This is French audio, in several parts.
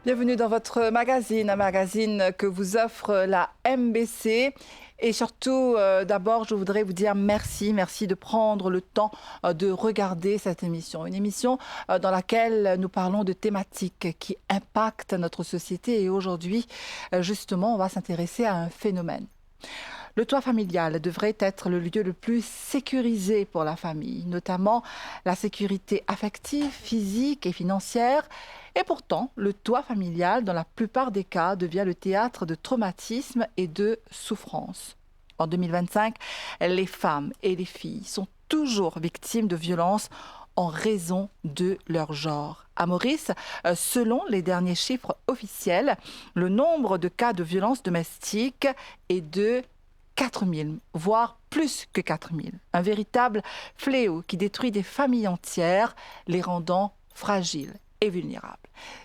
Bienvenue dans votre magazine, un magazine que vous offre la MBC. Et surtout, d'abord, je voudrais vous dire merci. Merci de prendre le temps de regarder cette émission. Une émission dans laquelle nous parlons de thématiques qui impactent notre société. Et aujourd'hui, justement, on va s'intéresser à un phénomène. Le toit familial devrait être le lieu le plus sécurisé pour la famille, notamment la sécurité affective, physique et financière. Et pourtant, le toit familial, dans la plupart des cas, devient le théâtre de traumatismes et de souffrances. En 2025, les femmes et les filles sont toujours victimes de violences en raison de leur genre. À Maurice, selon les derniers chiffres officiels, le nombre de cas de violences domestiques est de 4000, voire plus que 4000. Un véritable fléau qui détruit des familles entières, les rendant fragiles et vulnérables.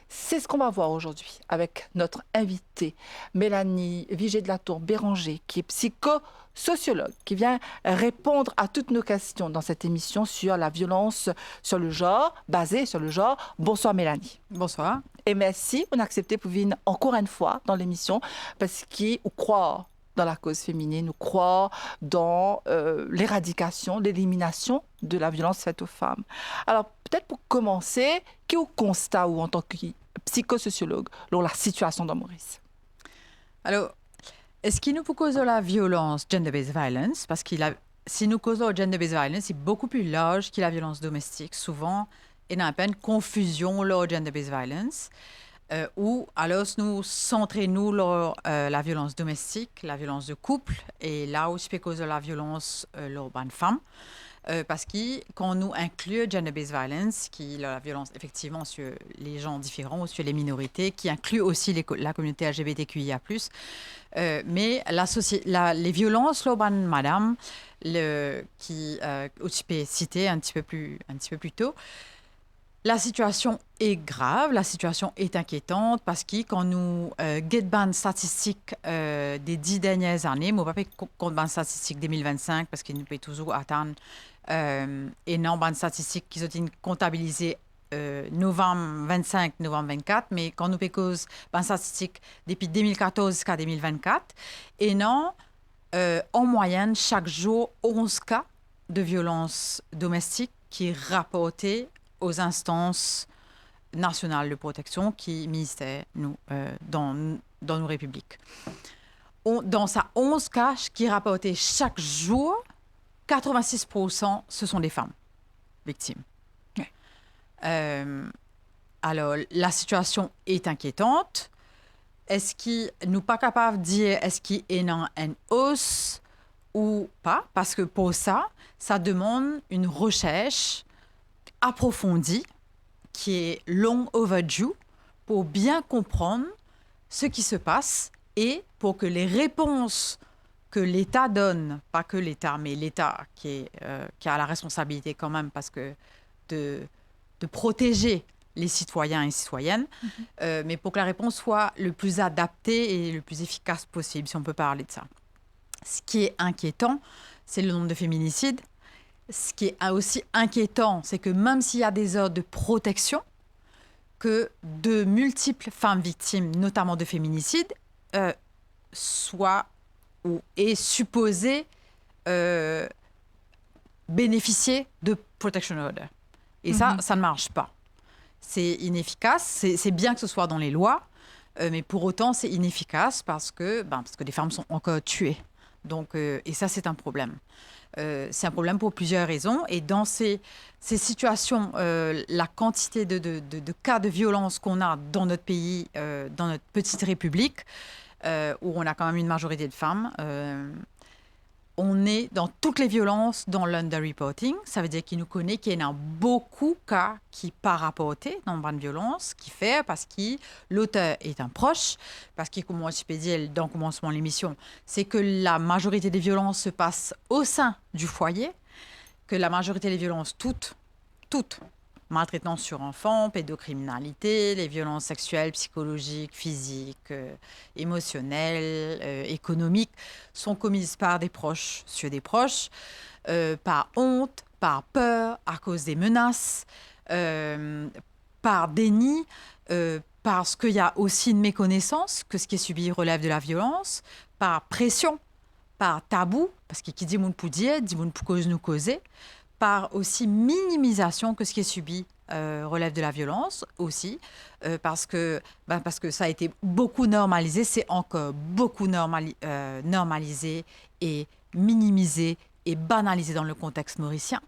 C'est ce qu'on va voir aujourd'hui avec notre invitée, Mélanie Vigée de la Tour-Béranger, qui est psychosociologue, qui vient répondre à toutes nos questions dans cette émission sur la violence sur le genre, basée sur le genre. Bonsoir Mélanie. Bonsoir. Et merci on a accepté pour venir encore une fois dans l'émission parce qu'on croit dans la cause féminine, nous croit dans l'éradication, l'élimination de la violence faite aux femmes. Alors, peut-être pour commencer, quel est le constat ou en tant que psychosociologue, dans la situation dans Maurice? Alors, est-ce qu'il nous peut causer la violence, gender-based violence, parce que si nous causons gender-based violence, c'est beaucoup plus large que la violence domestique. Souvent, il y a un peu une confusion lors gender-based violence, où alors nous centrons sur la violence domestique, la violence de couple, et là où je peux causer la violence lors d'une femme. Parce que quand nous inclut gender-based violence, qui est la violence effectivement sur les gens différents ou sur les minorités, qui inclut aussi la communauté LGBTQIA+, mais les violences, là, madame, qui tu peux citer un petit peu plus tôt, la situation est grave, la situation est inquiétante parce que quand nous guettons les statistiques des 10 dernières années, je ne vais pas compter les statistiques 2025 parce qu'il nous peut toujours attendre énormément de statistiques qui sont comptabilisées novembre 25, novembre 24, mais quand nous faisons les statistiques depuis 2014 jusqu'à 2024, et non, en moyenne, chaque jour, 11 cas de violences domestiques qui est rapporté aux instances nationales de protection qui ministèrent dans nos républiques. Dans ces 11 cas qui rapportés chaque jour, 86% ce sont des femmes victimes. Oui. Alors, la situation est inquiétante. Est-ce qu'il nous pas capable de dire est-ce qu'il y a une hausse ou pas? Parce que pour ça, ça demande une recherche approfondie qui est long overdue pour bien comprendre ce qui se passe et pour que les réponses que l'État donne, pas que l'État, mais l'État qui a la responsabilité quand même parce que de protéger les citoyens et citoyennes, mais pour que la réponse soit le plus adaptée et le plus efficace possible, si on peut parler de ça. Ce qui est inquiétant, c'est le nombre de féminicides. Ce qui est aussi inquiétant, c'est que même s'il y a des ordres de protection, que de multiples femmes victimes, notamment de féminicides, soient ou est supposées bénéficier de protection order. Et ça ne marche pas. C'est inefficace. C'est bien que ce soit dans les lois, mais pour autant, c'est inefficace parce que des femmes sont encore tuées. Donc, et ça, c'est un problème. C'est un problème pour plusieurs raisons. Et dans ces situations, la quantité de cas de violence qu'on a dans notre pays, dans notre petite république, où on a quand même une majorité de femmes, on est dans toutes les violences dans l'underreporting. Ça veut dire qu'il nous connaît qu'il y en a beaucoup de cas qui pas rapportés dans une violence, qui fait parce que l'auteur est un proche, parce que, comme je peux dire dans le commencement de l'émission, c'est que la majorité des violences se passent au sein du foyer, que la majorité des violences, toutes, maltraitance sur enfants, pédocriminalité, les violences sexuelles, psychologiques, physiques, émotionnelles, économiques, sont commises par des proches sur des proches, par honte, par peur, à cause des menaces, par déni, parce qu'il y a aussi une méconnaissance que ce qui est subi relève de la violence, par pression, par tabou, parce que qui dit moun pou dire, dit moun pou cause nous causer, par aussi minimisation que ce qui est subi relève de la violence aussi, parce que ça a été beaucoup normalisé, c'est encore beaucoup normalisé et minimisé et banalisé dans le contexte mauricien.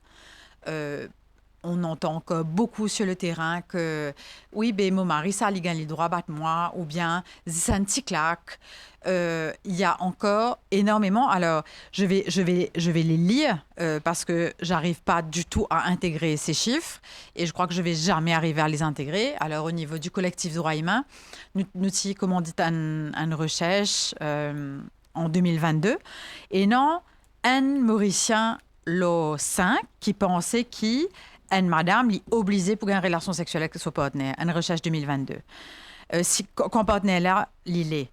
On entend encore beaucoup sur le terrain que oui, ben mon mari, ça, il gagne le droit battre moi, ou bien c'est un petit claque. Il y a encore énormément. Alors, je vais les lire parce que j'arrive pas du tout à intégrer ces chiffres et je crois que je vais jamais arriver à les intégrer. Alors, au niveau du collectif droits humains, nous avons commandé une recherche en 2022 et non, un Mauricien, le 5, qui pensait qu'il une madame est obligée pour avoir une relation sexuelle avec son partenaire. Une recherche 2022. Quand partenaire là, l'île.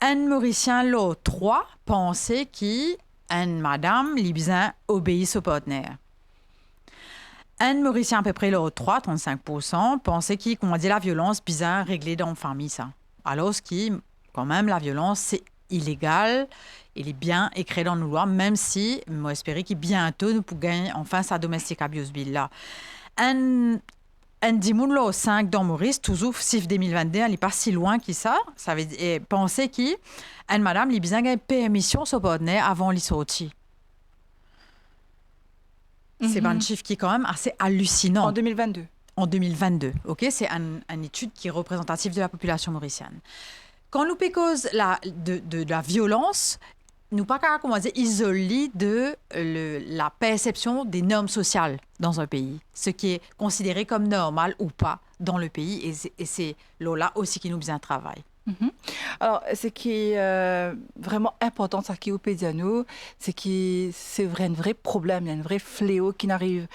Un Mauricien, le 3, pensait qu'une madame est besoin obéir au partenaire. Un Mauricien, à peu près le 3, 35%, pensait qu'on dit la violence besoin régler dans la famille. Ça. Alors, quand même, la violence, c'est illégal. Il est bien écrit dans nos lois, même si, moi, j'espère que bientôt, nous pourrons gagner enfin sa domestic abuse bill là. Un dimoun là, 5 dans Maurice, toujours, SIF 2022, elle n'est pas si loin que ça. Ça veut dire, penser qu'une madame, elle a besoin d'une permission sur partenaire avant de sortir. C'est un chiffre qui est quand même assez hallucinant. En 2022. En 2022, ok, c'est une étude qui est représentative de la population mauricienne. Quand nous cause de la violence, nous pas comment dire isolés de la perception des normes sociales dans un pays, ce qui est considéré comme normal ou pas dans le pays, et c'est là aussi qui nous besoin de travail. Alors, ce qui est vraiment important, ça qui est au Pédiano, c'est que c'est un vrai problème, il y a un vrai fléau qui n'arrive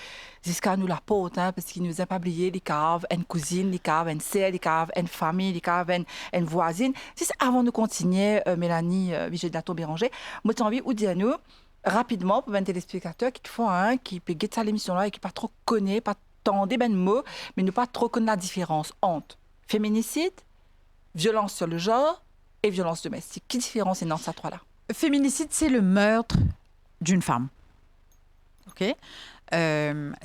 jusqu'à nous la porte, parce qu'il nous a pas oublié les caves, une cousine, les caves, une sœur, les caves, une famille, les caves, une voisine. C'est avant de continuer, Mélanie Vigée-Dato-Béranger, moi j'ai envie de dire nous, rapidement, pour un téléspectateur qui font qui peut guetter l'émission-là et qui pas trop connaît, pas tant des mots, mais ne pas trop connaître la différence entre féminicide, violence sur le genre et violence domestique. Quelle différence est dans ces trois-là? Féminicide, c'est le meurtre d'une femme. OK?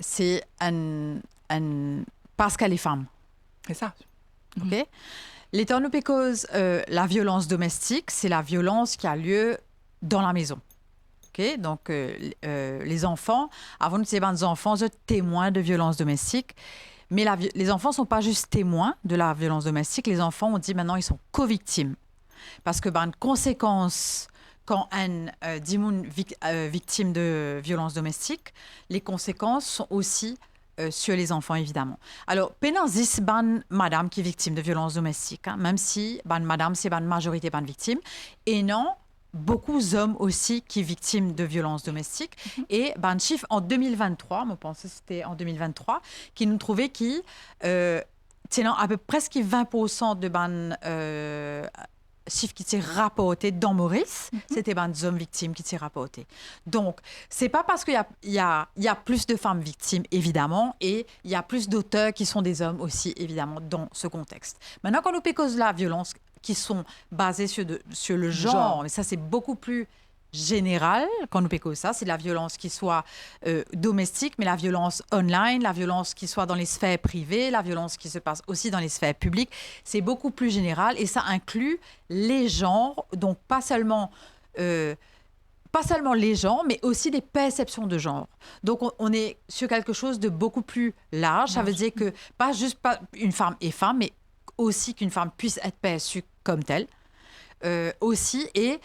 C'est parce qu'elle est femme. C'est ça. OK? L'état nous cause la violence domestique, c'est la violence qui a lieu dans la maison. OK? Donc, les enfants, avant de dire des enfants, sont témoins de violence domestique. Mais les enfants ne sont pas juste témoins de la violence domestique. Les enfants, on dit maintenant, ils sont co-victimes. Parce que, une conséquence, quand un victime de violence domestique, les conséquences sont aussi sur les enfants, évidemment. Alors, pénalise madame qui est victime de violence domestique, même si madame, c'est une majorité de victime. Et non, beaucoup d'hommes aussi qui sont victimes de violences domestiques. Et un chiffre en 2023, je pense que c'était en 2023, qui nous trouvait qui tenant à peu près presque 20% de chiffres qui étaient rapportés dans Maurice, c'était des hommes victimes qui étaient rapportés. Donc, c'est pas parce qu'il y a plus de femmes victimes, évidemment, et il y a plus d'auteurs qui sont des hommes aussi, évidemment, dans ce contexte. Maintenant, quand nous cause la violence qui sont basées sur le genre, mais ça, c'est beaucoup plus général quand nous pécons ça, c'est la violence qui soit domestique, mais la violence online, la violence qui soit dans les sphères privées, la violence qui se passe aussi dans les sphères publiques, c'est beaucoup plus général et ça inclut les genres, donc pas seulement les genres, mais aussi des perceptions de genre. Donc on est sur quelque chose de beaucoup plus large, ça veut dire que pas une femme est femme, mais aussi qu'une femme puisse être perçue comme telle. Aussi, et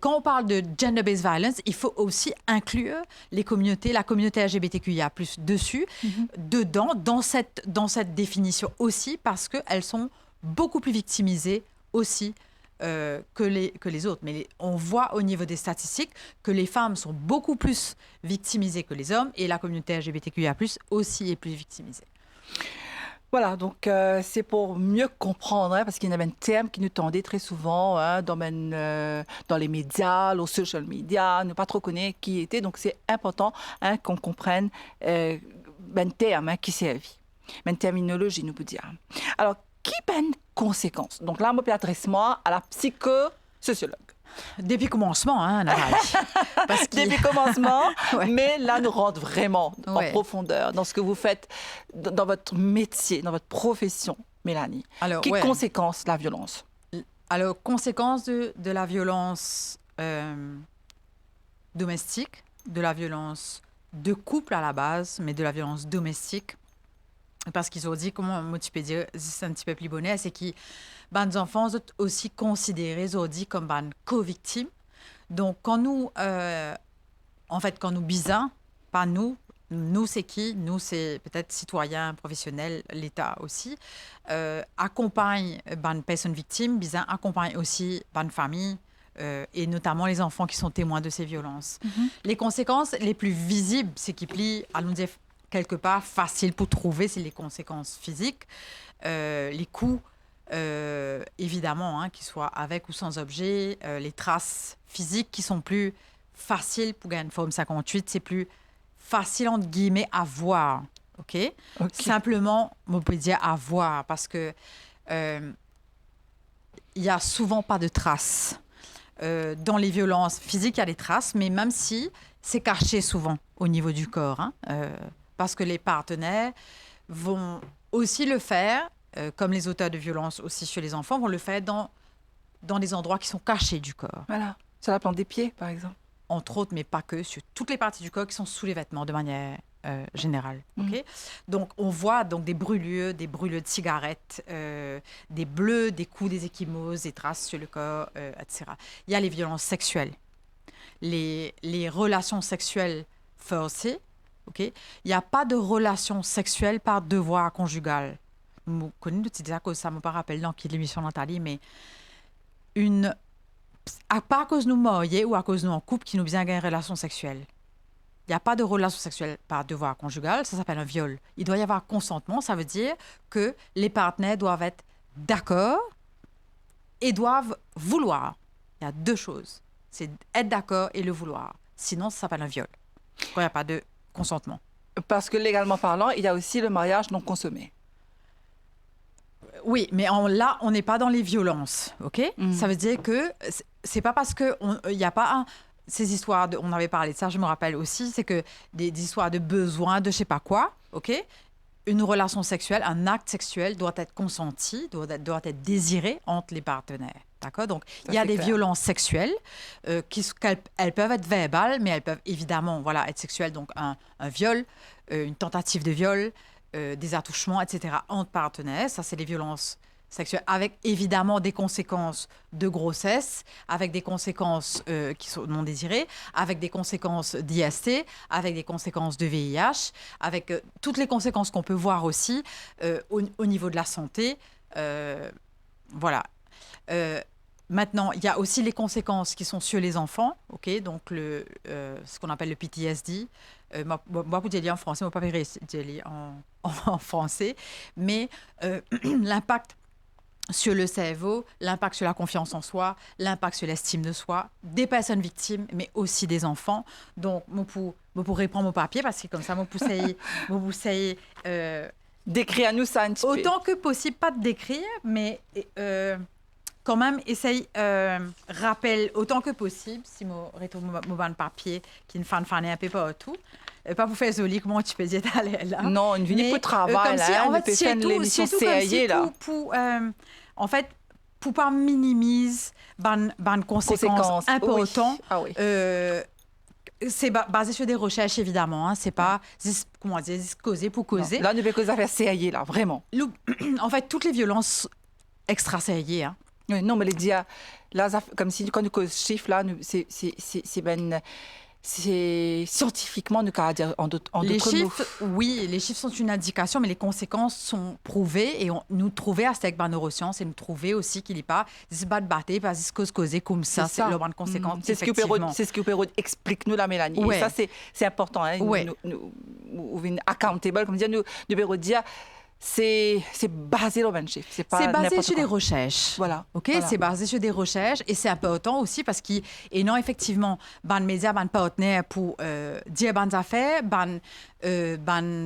quand on parle de gender-based violence, il faut aussi inclure la communauté LGBTQIA+, dessus, dedans, dans cette définition aussi, parce qu'elles sont beaucoup plus victimisées aussi que les autres. Mais on voit au niveau des statistiques que les femmes sont beaucoup plus victimisées que les hommes, et la communauté LGBTQIA+, aussi est plus victimisée. Voilà, donc c'est pour mieux comprendre, parce qu'il y a un terme qui nous tendait très souvent dans les médias, les social media, ne pas trop connaître qui était. Donc c'est important qu'on comprenne un terme qui servit. une terminologie, nous peut dire. Alors, qui peine conséquence? Donc là, je m'adresse-moi à la psychosociologue. Depuis le commencement, hein, Nathalie. Parce Depuis le commencement, Ouais. mais là, nous rentre vraiment en Ouais. profondeur dans ce que vous faites dans votre métier, dans votre profession, Mélanie. Alors, Qui ouais. conséquence la violence? Alors, conséquence de la violence domestique, de la violence de couple à la base, mais de la violence domestique. Parce qu'ils ont dit, comment moi, tu peux dire, c'est un petit peu plus bonnet, c'est que les enfants sont aussi considérés, ils ont dit, comme des co-victimes. Donc, quand nous, quand nous bisons, pas nous, nous c'est qui? Nous, c'est peut-être citoyens, professionnels, l'État aussi, accompagne les personnes victimes, bisons accompagne aussi les familles, et notamment les enfants qui sont témoins de ces violences. Les conséquences les plus visibles, c'est qu'ils plient, allons dire, quelque part facile pour trouver, c'est les conséquences physiques, les coups, évidemment, qu'ils soient avec ou sans objet, les traces physiques qui sont plus faciles pour gagner une forme 58, c'est plus facile entre guillemets à voir, ok? Simplement, on peut dire à voir parce que il y a souvent pas de traces. Dans les violences physiques, il y a des traces, mais même si c'est caché souvent au niveau du corps, parce que les partenaires vont aussi le faire, comme les auteurs de violences aussi chez les enfants, vont le faire dans des endroits qui sont cachés du corps. Voilà, sur la plante des pieds, par exemple. Entre autres, mais pas que, sur toutes les parties du corps qui sont sous les vêtements de manière générale. Okay? Donc, on voit donc des brûlures de cigarettes, des bleus, des coups, des ecchymoses, des traces sur le corps, etc. Il y a les violences sexuelles, les relations sexuelles forcées. Okay? Il n'y a pas de relation sexuelle par devoir conjugal. Je connais de ça que ça me rappelle dans l'émission Nathalie, mais pas à cause de nous mariés ou à cause de nous en couple qui nous bien une relation sexuelle. Il n'y a pas de relation sexuelle par devoir conjugal, ça s'appelle un viol. Il doit y avoir consentement, ça veut dire que les partenaires doivent être d'accord et doivent vouloir. Il y a deux choses, c'est être d'accord et le vouloir. Sinon, ça s'appelle un viol, quand il n'y a pas de consentement. Parce que légalement parlant, il y a aussi le mariage non consommé. Oui, mais là, on n'est pas dans les violences, ok? Ça veut dire que c'est pas parce que il n'y a pas ces histoires on avait parlé de ça, je me rappelle aussi, c'est que des histoires de besoin de je sais pas quoi, ok? Une relation sexuelle, un acte sexuel doit être consenti, doit être désiré entre les partenaires. D'accord? Donc, il y a des violences sexuelles elles peuvent être verbales, mais elles peuvent évidemment être sexuelles. Donc, un viol, une tentative de viol, des attouchements, etc. entre partenaires. Ça, c'est les violences sexuelles, avec évidemment des conséquences de grossesse, avec des conséquences qui sont non désirées, avec des conséquences d'IST, avec des conséquences de VIH, avec toutes les conséquences qu'on peut voir aussi au niveau de la santé. Voilà. Maintenant, il y a aussi les conséquences qui sont sur les enfants, ok? Donc ce qu'on appelle le PTSD. Moi, pour dire en français, moi, pas dire en français, mais l'impact sur le cerveau, l'impact sur la confiance en soi, l'impact sur l'estime de soi, des personnes victimes, mais aussi des enfants. Donc, moi, pour reprendre mon papier, parce que comme ça, moi, vous essayez décrire à nous ça un petit peu. Autant que possible, pas de décrire, mais quand même, essaye, rappelle autant que possible, si mon papier qui ne fan un peu partout. Pas pour faire joli, comment tu peux dire d'aller là. Non, une vie pour travail, là. Si, en fait, c'est l'émission CAI, là. En fait, pour pas minimiser les conséquences importantes. Oui. Ah oui. C'est basé sur des recherches, évidemment. C'est pas, comment dire, causer pour causer. Non, là, nous devons faire CAI, là, vraiment. En fait, toutes les violences extra-CAI, Oui, non, mais les dire, là, comme si quand nous cause chiffres, là, c'est scientifiquement, nous cas dire en d'autres mots. Les chiffres, oui, les chiffres sont une indication, mais les conséquences sont prouvées et nous trouver à cette neurosciences et nous trouver aussi qu'il n'y a pas des battre parce que causer comme ça, c'est le de conséquences. C'est ce que Péraud explique nous la Mélanie. Ouais. Et ça c'est important. Hein, ouais. Nous accountable, comme dire nous devons dire. c'est basé sur un chiffre. C'est pas C'est basé n'importe sur quoi. des recherches. Voilà. OK, Voilà. c'est basé sur des recherches et c'est important aussi parce que et non effectivement ban médias ban partenaires pour dire ban affaires ban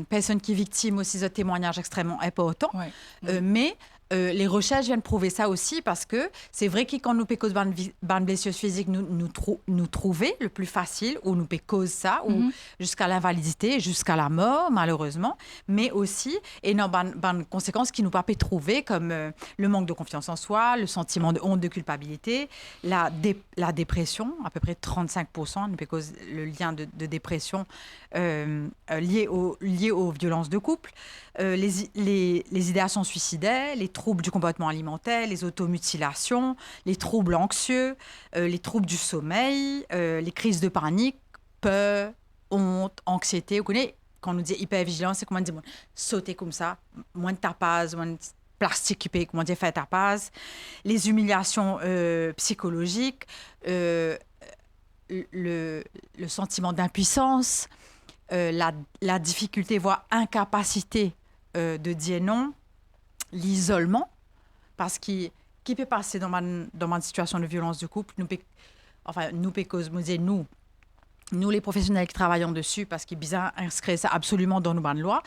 personnes qui victimes aussi de témoignages extrêmement importants. Ouais. Mais les recherches viennent prouver ça aussi parce que c'est vrai que quand nous pécons ban blessures physiques nous trouver le plus facile ou nous pécons ça ou jusqu'à l'invalidité, jusqu'à la mort malheureusement, mais aussi et non ban conséquences qui nous pas peut trouver comme le manque de confiance en soi, le sentiment de honte, de culpabilité, la dépression, à peu près 35%, nous pécons le lien de dépression lié aux violences de couple, les idéations suicidaires, les troubles du comportement alimentaire, les automutilations, les troubles anxieux, les troubles du sommeil, les crises de panique, peur, honte, anxiété. Vous connaissez, quand on nous dit hypervigilance, c'est comment on dit sauter comme ça, moins de tapage, moins de plastique qui peut, comment dire, faire tapage, les humiliations psychologiques, le sentiment d'impuissance, la difficulté, voire incapacité de dire non, l'isolement, parce qu'il qui peut passer dans ma situation de violence de couple, nous les professionnels qui travaillons dessus, parce qu'il est bien inscrit ça absolument dans nos bandes de loi,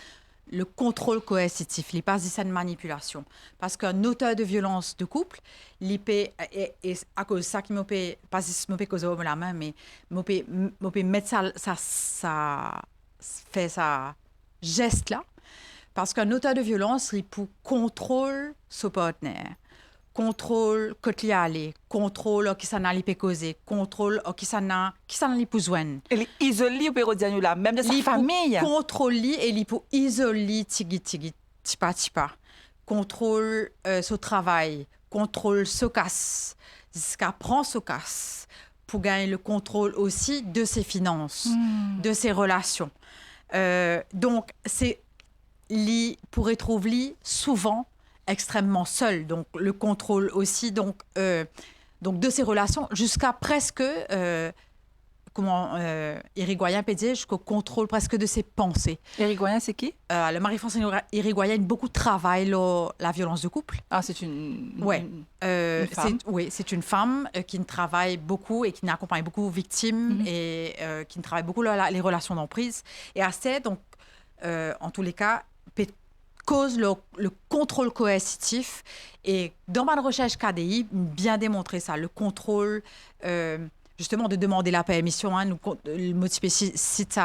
le contrôle coercitif, il passe de manipulation. Parce qu'un auteur de violence de couple, l'IP, et à cause de ça, qui m'a pas si m'a cause de la main, mais m'a mettre fait ça geste là. Parce qu'un auteur de violence, il pour contrôle son partenaire, contrôle quand il y aller, contrôle qui s'en a causé, contrôle qui s'en a besoin. Elle est isolée, là, même de sa famille. Contrôle et il pour isoler tipa. Contrôle son travail, contrôle son casse, jusqu'à prendre son casse pour gagner le contrôle aussi de ses finances, de ses relations. Donc, c'est pour retrouver souvent extrêmement seul. Donc, le contrôle aussi donc de ses relations jusqu'à presque, Irigoyen peut dire, jusqu'au contrôle presque de ses pensées. Irigoyen, c'est qui? Le Marie-France Irigoyen beaucoup travaille la violence de couple. Ah, c'est une femme. Oui, c'est une femme qui travaille beaucoup et qui accompagne beaucoup victimes et qui travaille beaucoup les relations d'emprise. Et assez, donc, en tous les cas, cause le contrôle coercitif. Et dans ma recherche KDI, bien démontré ça, le contrôle, justement, de demander la permission. Le Motivé cite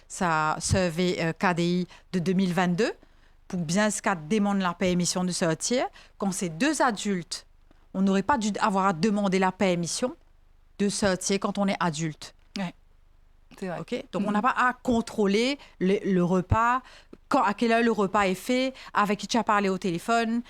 sa survey KDI de 2022 pour bien ce cas demande la permission de sortir. Quand c'est deux adultes, on n'aurait pas dû avoir à demander la permission de sortir quand on est adulte. C'est vrai. Okay? Donc, on n'a pas à contrôler le repas, à quelle heure le repas est fait, avec qui tu as parlé au téléphone.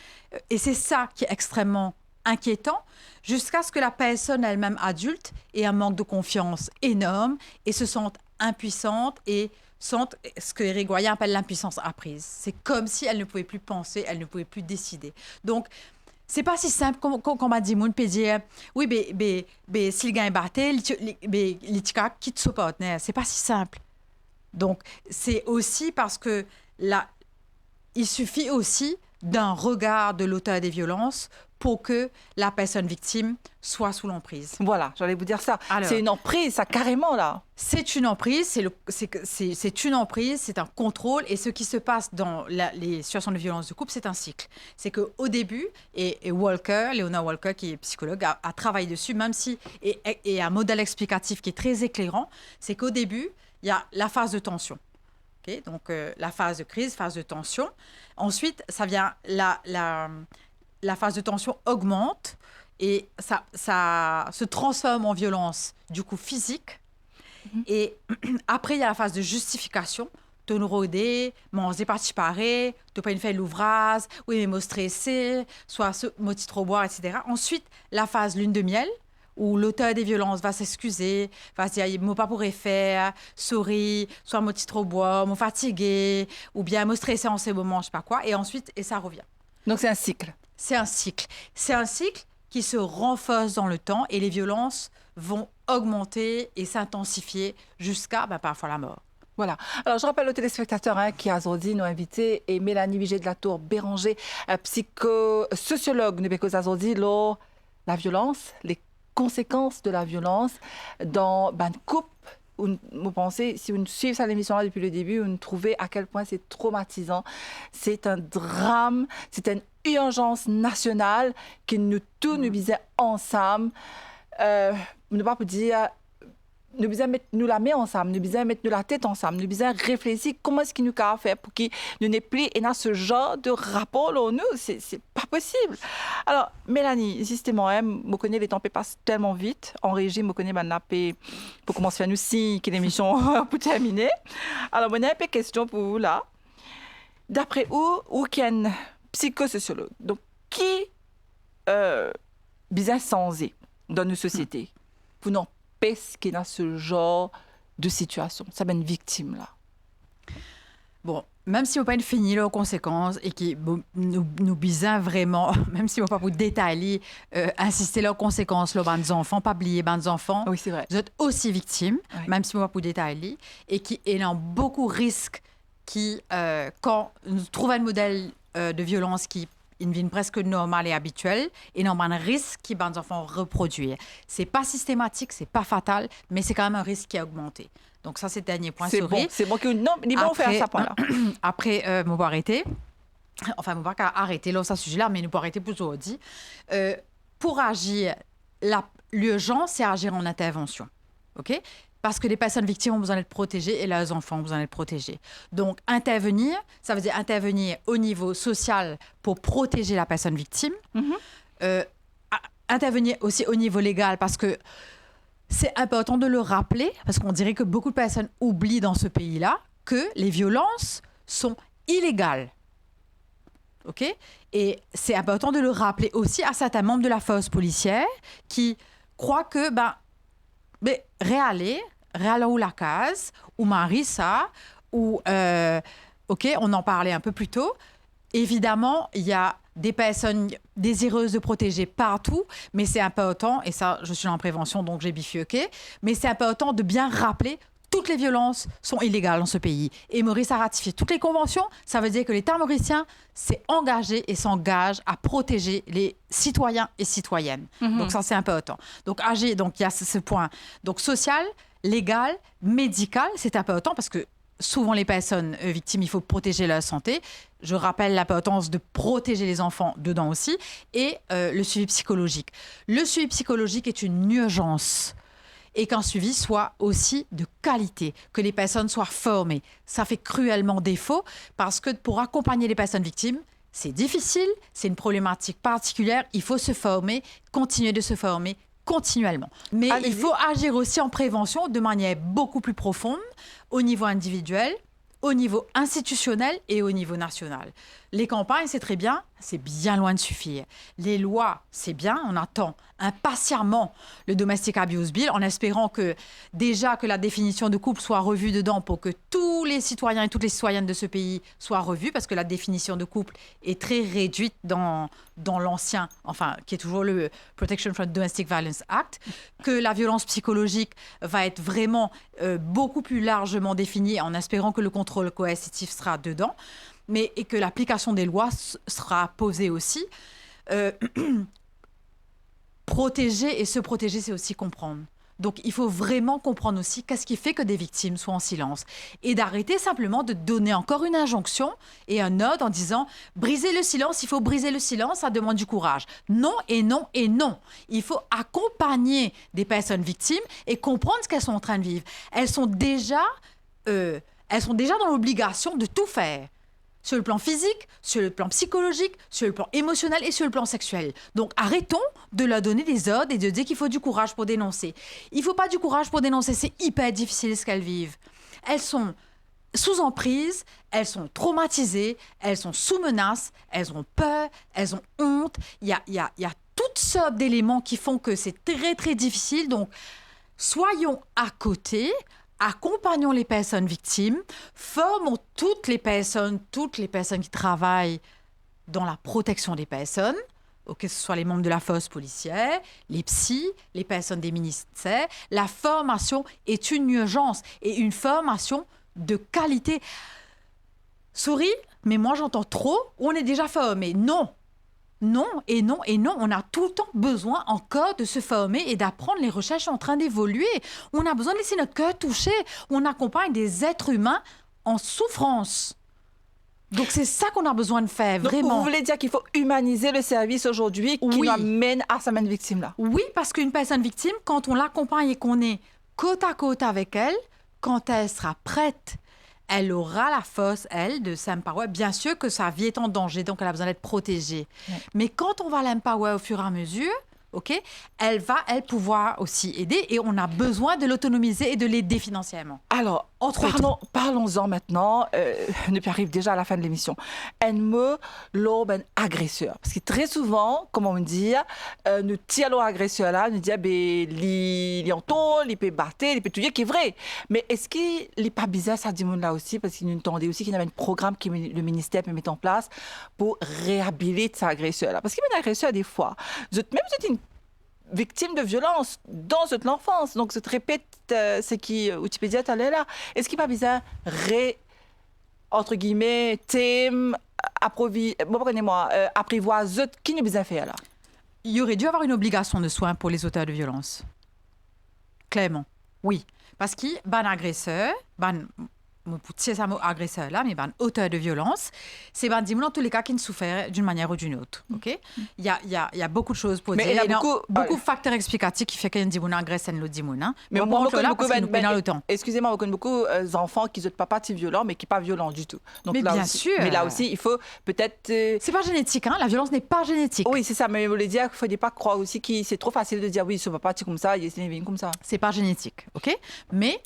Et c'est ça qui est extrêmement inquiétant, jusqu'à ce que la personne elle-même adulte ait un manque de confiance énorme et se sente impuissante et sente ce que Eric Goyen appelle l'impuissance apprise. C'est comme si elle ne pouvait plus penser, elle ne pouvait plus décider. Donc, c'est pas si simple comme m'a dit, on peut dire oui, mais s'il gagne batté, il quitte son partenaire. C'est pas si simple. Donc, c'est aussi parce que il suffit aussi d'un regard de l'auteur des violences pour que la personne victime soit sous l'emprise. Voilà, j'allais vous dire ça. Alors, c'est une emprise, ça, carrément, là. C'est une emprise, c'est une emprise, c'est un contrôle. Et ce qui se passe dans les situations de violence de couple, c'est un cycle. C'est qu'au début, et Leonard Walker, qui est psychologue, a travaillé dessus, même si, et un modèle explicatif qui est très éclairant, c'est qu'au début, il y a la phase de tension. Okay? Donc, la phase de crise, phase de tension. Ensuite, ça vient, la phase de tension augmente et ça se transforme en violence, du coup, physique. Et après, il y a la phase de justification. Tu as rodé, manger parti paré, tu n'as pas une fait l'ouvrage, oui, mais moi stressé, soit moi trop boire, etc. Ensuite, la phase lune de miel, où l'auteur des violences va s'excuser, va se dire, moi pas pourrais faire, sorry, soit moi trop boire, moi fatigué, ou bien moi stressé en ces moments, je sais pas quoi. Et ensuite, ça revient. Donc, c'est un cycle. C'est un cycle. C'est un cycle qui se renforce dans le temps et les violences vont augmenter et s'intensifier jusqu'à parfois la mort. Voilà. Alors, je rappelle aux téléspectateurs qui Azordi, nos invités, et Mélanie Vigée de la Tour Béranger, psychosociologue, nous bécos Azordi, la violence, les conséquences de la violence dans une couple. Vous pensez, si vous suivez cette émission-là depuis le début, vous trouvez à quel point c'est traumatisant. C'est un drame, c'est une urgence nationale qui nous tous nous visait ensemble. Ne pas pour dire, nous besoin mettre nous la main ensemble, nous besoin mettre nous la tête ensemble, nous besoin réfléchir comment est-ce qu'il nous a fait pour qu'il nous n'ait plus et ce genre de rapport là nous, c'est pas possible. Alors Mélanie, justement, me connaît les temps passent tellement vite en régie, me connaît maintenant pour commencer à nous signer que l'émission pour terminer. Alors on a un peu de questions pour vous là. D'après où qu'il y a un psychosociologue, donc qui besoin sans dans nos sociétés pour n'en qui est ce genre de situation, ça une victime là. Bon, même si on pas une finie aux conséquences et qui nous besoin vraiment, même si on pas pour détailler, insister leurs conséquences, les bandes enfants, pas oublier bandes enfants. Oui, c'est vrai. Vous êtes aussi victimes, oui. Même si on pas pour détailler, et qui ayant beaucoup de risques qui, quand nous trouvons un modèle de violence qui une vie presque normale et habituelle, et non un risque qui les enfants reproduire. C'est pas systématique, c'est pas fatal, mais c'est quand même un risque qui a augmenté. Donc ça, c'est le dernier point. C'est bon que non, ni bon faire ça point là. Après, on va arrêter. Enfin, on va pas arrêter là, ce sujet-là, mais nous pouvons arrêter plutôt dit. Pour agir, l'urgence, c'est agir en intervention. OK? Parce que les personnes victimes ont besoin d'être protégées et leurs enfants ont besoin d'être protégés. Donc, intervenir, ça veut dire intervenir au niveau social pour protéger la personne victime. Intervenir aussi au niveau légal parce que c'est important de le rappeler, parce qu'on dirait que beaucoup de personnes oublient dans ce pays-là que les violences sont illégales. OK? Et c'est important de le rappeler aussi à certains membres de la force policière qui croient que, réaler ou la case, ou Marissa, ou, OK, on en parlait un peu plus tôt. Évidemment, il y a des personnes désireuses de protéger partout, mais c'est important, et ça, je suis en prévention, donc j'ai bifurqué, mais c'est important de bien rappeler toutes les violences sont illégales dans ce pays. Et Maurice a ratifié toutes les conventions. Ça veut dire que l'État mauricien s'est engagé et s'engage à protéger les citoyens et citoyennes. Donc ça, c'est important. Donc agir, donc il y a ce point. Donc social, légal, médical, c'est important parce que souvent les personnes victimes, il faut protéger leur santé. Je rappelle l'importance de protéger les enfants dedans aussi. Et le suivi psychologique. Le suivi psychologique est une urgence. Et qu'un suivi soit aussi de qualité, que les personnes soient formées. Ça fait cruellement défaut parce que pour accompagner les personnes victimes, c'est difficile, c'est une problématique particulière, il faut se former, continuer de se former continuellement. Mais il faut agir aussi en prévention de manière beaucoup plus profonde, au niveau individuel, au niveau institutionnel et au niveau national. Les campagnes, c'est très bien, c'est bien loin de suffire. Les lois, c'est bien, on attend impatiemment le Domestic Abuse Bill en espérant que déjà que la définition de couple soit revue dedans pour que tous les citoyens et toutes les citoyennes de ce pays soient revus parce que la définition de couple est très réduite dans l'ancien, enfin, qui est toujours le Protection from Domestic Violence Act, que la violence psychologique va être vraiment beaucoup plus largement définie en espérant que le contrôle coercitif sera dedans. Et que l'application des lois sera posée aussi. Protéger et se protéger, c'est aussi comprendre. Donc, il faut vraiment comprendre aussi qu'est-ce qui fait que des victimes soient en silence. Et d'arrêter simplement de donner encore une injonction et un ordre en disant « briser le silence, il faut briser le silence, ça demande du courage ». Non et non et non. Il faut accompagner des personnes victimes et comprendre ce qu'elles sont en train de vivre. Elles sont déjà dans l'obligation de tout faire. Sur le plan physique, sur le plan psychologique, sur le plan émotionnel et sur le plan sexuel. Donc arrêtons de leur donner des ordres et de dire qu'il faut du courage pour dénoncer. Il ne faut pas du courage pour dénoncer, c'est hyper difficile ce qu'elles vivent. Elles sont sous emprise, elles sont traumatisées, elles sont sous menace, elles ont peur, elles ont honte. Il y a toutes sortes d'éléments qui font que c'est très très difficile. Donc soyons à côté. Accompagnons les personnes victimes, formons toutes les personnes qui travaillent dans la protection des personnes, que ce soit les membres de la force policière, les psys, les personnes des ministères. La formation est une urgence et une formation de qualité. Souris, mais moi j'entends trop, on est déjà formé. Non, non et non et non. On a tout le temps besoin encore de se former et d'apprendre. Les recherches sont en train d'évoluer. On a besoin de laisser notre cœur toucher. On accompagne des êtres humains en souffrance. Donc c'est ça qu'on a besoin de faire, Donc, vraiment. vous voulez dire qu'il faut humaniser le service aujourd'hui qui Oui. nous amène à sa même victime-là? Oui, parce qu'une personne victime, quand on l'accompagne et qu'on est côte à côte avec elle, quand elle sera prête, elle aura la force, elle, de s'empower. Bien sûr que sa vie est en danger, donc elle a besoin d'être protégée. Ouais. Mais quand on va l'empower au fur et à mesure, ok, elle va, elle, pouvoir aussi aider et on a besoin de l'autonomiser et de l'aider financièrement. Alors, Entre autres. parlons-en maintenant. Nous arrive déjà à la fin de l'émission. Elle me l'aube un agresseur. Parce que très souvent, comme on me dit, nous tirons l'agresseur là, nous disons, il est en tôle, il peut battre, il peut tout dire, qui est vrai. Mais est-ce qu'il n'est pas bizarre, ça, dit là aussi, parce qu'il nous entendait aussi qu'il y avait un programme que le ministère peut mettre en place pour réhabiliter cet agresseur là. Parce qu'il y a un agresseur des fois. Même si c'est une victime de violence dans l'enfance. Donc, je te répète ce qui Wikipédia t'allait là. Est-ce qu'il n'est pas bizarre entre guillemets, thème, apprivoise, qui n'est besoin faire là? Il y aurait dû avoir une obligation de soins pour les auteurs de violence. Clairement, oui. Parce qu'il y a un agresseur, agresseur là, mais un auteur de violence, c'est dans tous les cas qui ne souffrent d'une manière ou d'une autre. Ok? Il y a beaucoup de choses pour Mais dire. il y a Et beaucoup de facteurs explicatifs qui font qu'un dit agresse l'autre dit hein. Mais on moi, parle là parce que nous prenons le temps. Excusez-moi, on connaît beaucoup d'enfants qui ne sont pas violents, mais qui ne sont pas violents du tout. Donc, Mais là bien aussi, sûr. Mais là aussi, il faut peut-être... C'est pas génétique, hein? La violence n'est pas génétique. Oui, c'est ça, mais je voulais dire qu'il ne faut pas croire aussi que c'est trop facile de dire oui, ce papa, c'est comme ça, il est comme ça. C'est pas génétique, ok? Mais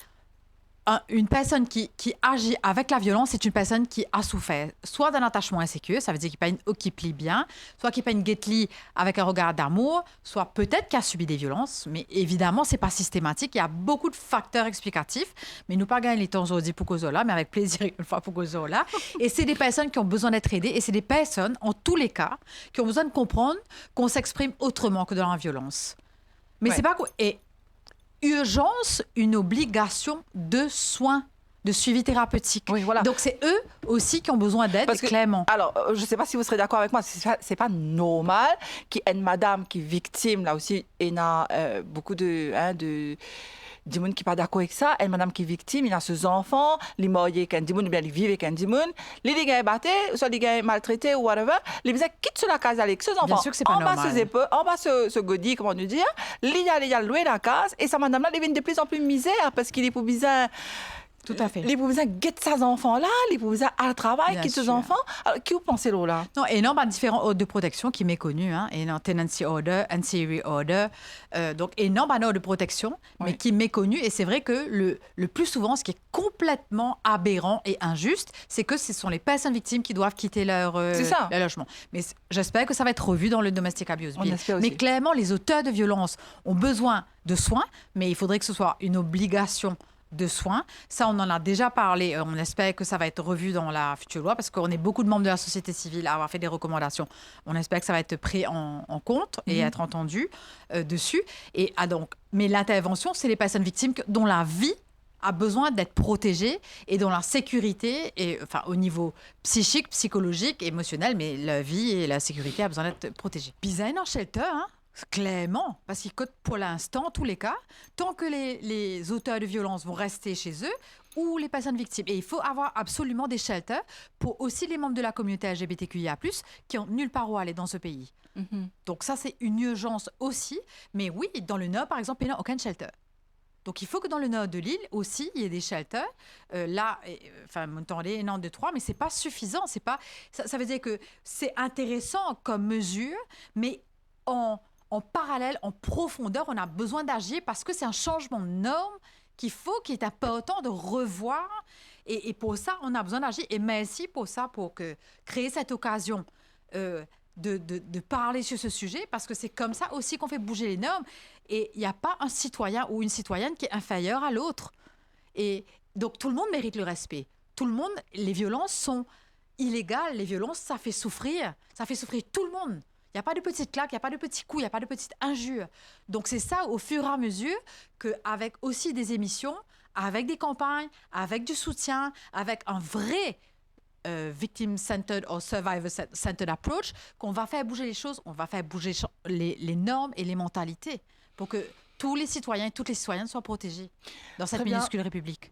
une personne qui agit avec la violence, c'est une personne qui a souffert soit d'un attachement insécure, ça veut dire qu'il plie bien, soit qu'il pas une guette-lit avec un regard d'amour, soit peut-être qu'il a subi des violences, mais évidemment, c'est pas systématique. Il y a beaucoup de facteurs explicatifs, mais nous pas gagner les temps aujourd'hui pour cause là, mais avec plaisir une fois pour cause là. Et c'est des personnes qui ont besoin d'être aidées, et c'est des personnes, en tous les cas, qui ont besoin de comprendre qu'on s'exprime autrement que dans la violence. Mais c'est pas quoi. Et urgence, une obligation de soins, de suivi thérapeutique. Oui, voilà. Donc, c'est eux aussi qui ont besoin d'aide, clairement. Alors, je ne sais pas si vous serez d'accord avec moi, c'est pas normal qu'il y ait une madame qui est victime, là aussi, et il y a beaucoup de gens qui ne sont pas d'accord avec ça. Une madame qui est victime, il a ses enfants, les mariés avec un démon, ou bien les vivent avec un démon, les gars battus, soit les gars maltraités ou whatever, les gens quittent sur la case avec ses enfants. Bien sûr que c'est pas normal. En bas, ce godis, comment nous dire, les gars louer la case, et sa madame-là devient de plus en plus misère parce qu'il est pour bizarre. Tout à fait. Les pauvres guettent ses enfants-là, les pauvres à travail, Bien quittent ses sûr. enfants. Alors, qui vous pensez là? Non, et non, différents ordres de protection qui est méconnu, hein, et non, tenancy order, ancillary order, donc et non, ordre de protection, mais qui est méconnu. Et c'est vrai que le plus souvent, ce qui est complètement aberrant et injuste, c'est que ce sont les personnes victimes qui doivent quitter leur logement. Mais j'espère que ça va être revu dans le domestic abuse bill. Mais clairement, les auteurs de violence ont besoin de soins, mais il faudrait que ce soit une obligation de soins. Ça, on en a déjà parlé. On espère que ça va être revu dans la future loi parce qu'on est beaucoup de membres de la société civile à avoir fait des recommandations. On espère que ça va être pris en compte et être entendu dessus. Et mais l'intervention, c'est les personnes victimes dont la vie a besoin d'être protégée et dont la sécurité, au niveau psychique, psychologique, émotionnel, mais la vie et la sécurité a besoin d'être protégée. Bizarre en shelter, hein? Clairement, parce qu'il coûte pour l'instant, en tous les cas, tant que les auteurs de violence vont rester chez eux ou les personnes victimes. Et il faut avoir absolument des shelters pour aussi les membres de la communauté LGBTQIA+, qui n'ont nulle part où aller dans ce pays. Mm-hmm. Donc ça, c'est une urgence aussi. Mais oui, dans le Nord, par exemple, il n'y a aucun shelter. Donc, il faut que dans le nord de l'île aussi, il y ait des shelters. Là, vous entendez, non, 2, 3, mais ce n'est pas suffisant. Ça veut dire que c'est intéressant comme mesure, mais en parallèle, en profondeur, on a besoin d'agir parce que c'est un changement de norme qui est important de revoir. Et pour ça, on a besoin d'agir. Et merci pour ça, pour créer cette occasion de parler sur ce sujet, parce que c'est comme ça aussi qu'on fait bouger les normes. Et il n'y a pas un citoyen ou une citoyenne qui est inférieur à l'autre. Et donc, tout le monde mérite le respect. Tout le monde, les violences sont illégales. Les violences, ça fait souffrir. Ça fait souffrir tout le monde. Il n'y a pas de petites claques, il n'y a pas de petits coups, il n'y a pas de petites injures. Donc, c'est ça, au fur et à mesure, qu'avec aussi des émissions, avec des campagnes, avec du soutien, avec un vrai victim-centered ou survivor-centered approach, qu'on va faire bouger les choses, on va faire bouger les normes et les mentalités pour que tous les citoyens et toutes les citoyennes soient protégés dans cette minuscule république.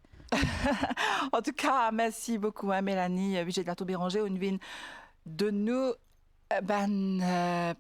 En tout cas, merci beaucoup, hein, Mélanie Vigée-Béranger, une de nous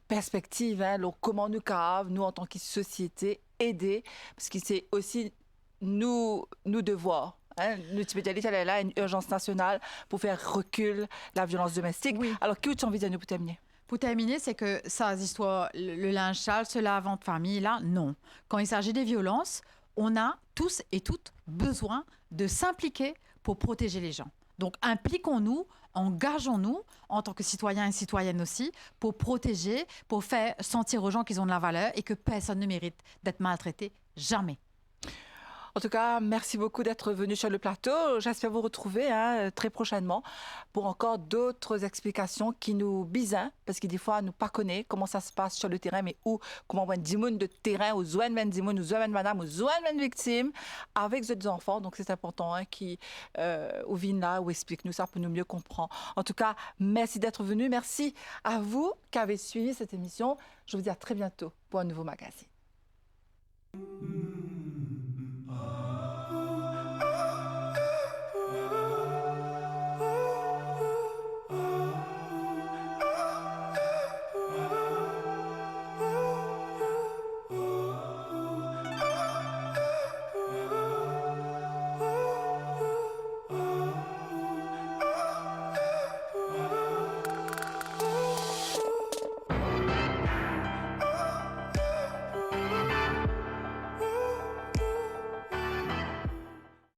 perspective, hein, comment nous caves, nous en tant que société, aider, parce que c'est aussi nous devoir. Hein, l'hospitalité, elle est là, une urgence nationale pour faire recul la violence domestique. Oui. Alors, que tu envisages pour terminer? Pour terminer, c'est que ça, histoires, le linge sale, se lave en famille, là, non. Quand il s'agit des violences, on a tous et toutes besoin de s'impliquer pour protéger les gens. Donc, impliquons-nous, engageons-nous en tant que citoyens et citoyennes aussi pour protéger, pour faire sentir aux gens qu'ils ont de la valeur et que personne ne mérite d'être maltraité. Jamais. En tout cas, merci beaucoup d'être venu sur le plateau. J'espère vous retrouver très prochainement pour encore d'autres explications qui nous bisent, parce que des fois, nous ne connaissons pas comment ça se passe sur le terrain, mais comment on dit de terrain, aux zones de aux zones madame, aux zones victimes, avec d'autres enfants. Donc, c'est important qui viennent là, ou explique-nous ça pour nous mieux comprendre. En tout cas, merci d'être venu. Merci à vous qui avez suivi cette émission. Je vous dis à très bientôt pour un nouveau magazine.